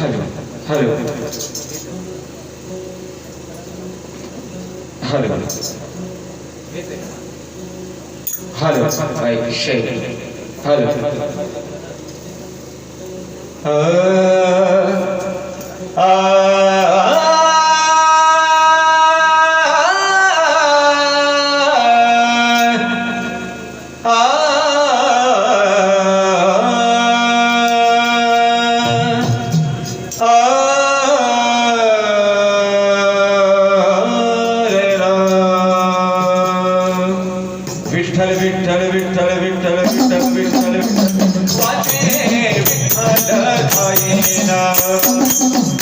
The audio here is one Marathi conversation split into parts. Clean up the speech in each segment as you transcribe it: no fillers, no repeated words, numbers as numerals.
Hello hello hello hello mic check hello Vitthal Vitthal Vitthal Vitthal Vitthal Vitthal वाचे विठ्ठल गायिना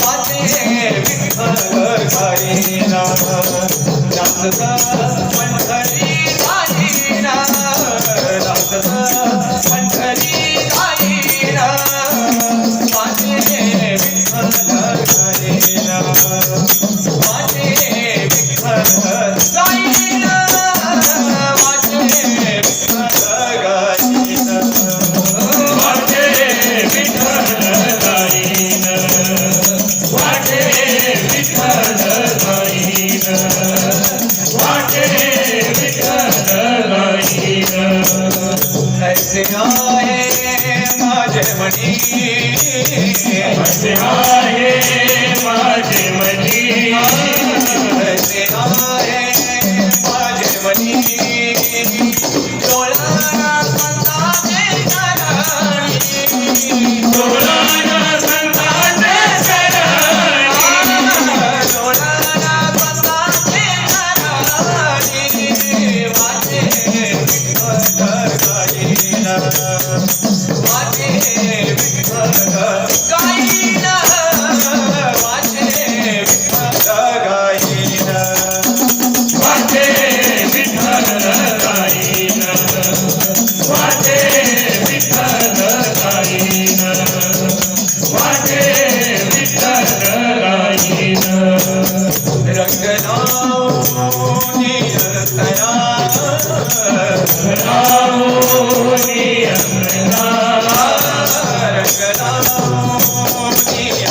वाचे विठ्ठल गायिना नाचता पंढरी गायिना नाचता पंढरी गायिना वाचे विठ्ठल गायिना वाचे विठ्ठल गायिना ऐसे आए माझे मनी ऐसे आए माझे मनी ऐसे आए माझे मनी डोलाना संताचे शरणी डोलाना संताचे शरणी डोलाना संताचे शरणी वाचे विठ्ठल गायिना वाचे विठ्ठल गायिना वाचे विठ्ठल गायिना वाचे विठ्ठल गायिना वाचे विठ्ठल गायिना वाचे विठ्ठल गायिना रंगनावनी अंतरा रंगनावनी अंतरा रंगनावनी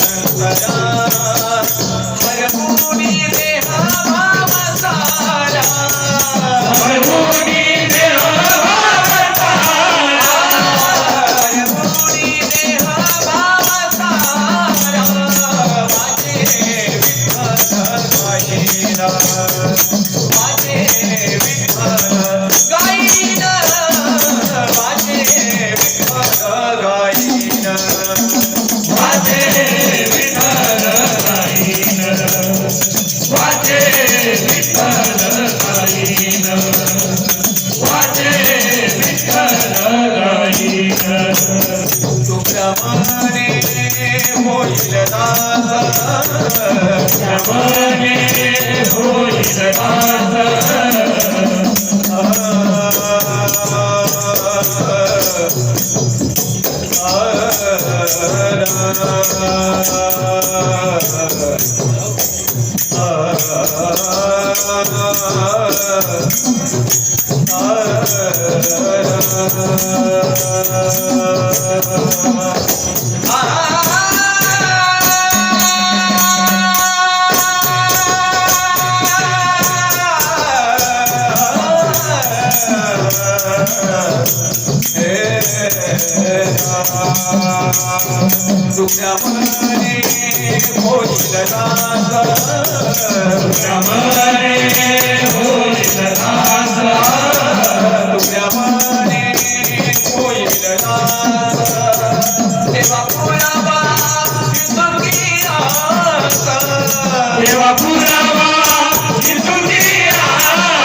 अंतरा हरमुनी देहा भाव सारा हरमुनी देहा भाव सारा हरमुनी देहा भाव सारा वाचे विठ्ठल गायिना वाचे विठ्ठल गायिना वाचे विठ्ठल गायिना वाचे विठ्ठल गायिना वाचे विठ्ठल गायिना वाचे विठ्ठल गायिना तुप्रमाणे होईल दास तुप्रमाणे होईल दास तुझ्यामध्ये होईल दास तुझ्यामध्ये होईल दास तुझ्यामध्ये होईल दास देवा पुरावा तुझी आस देवा पुरावा तुझी आस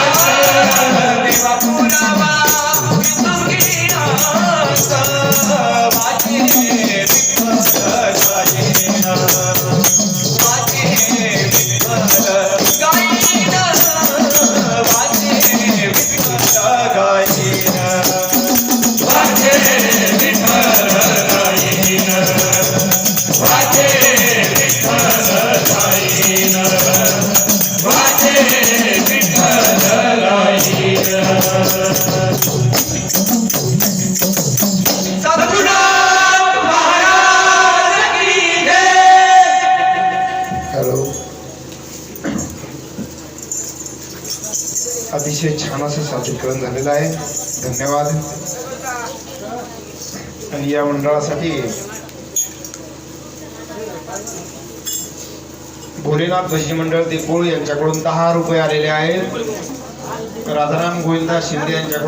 देवा पुरावा तुझी आस वाचे विठ्ठल गायिना वाचे विठ्ठल गायिना वाचे विठ्ठल अतिशय छान असं सादरीकरण झालेलं आहे. धन्यवाद. आणि या मंडळासाठी भोलेनाथ भजनी मंडळ देकोळ यांच्याकडून 10 रुपये आलेले आहेत. राधाराम गोविंदा शिंदे यांच्याकडून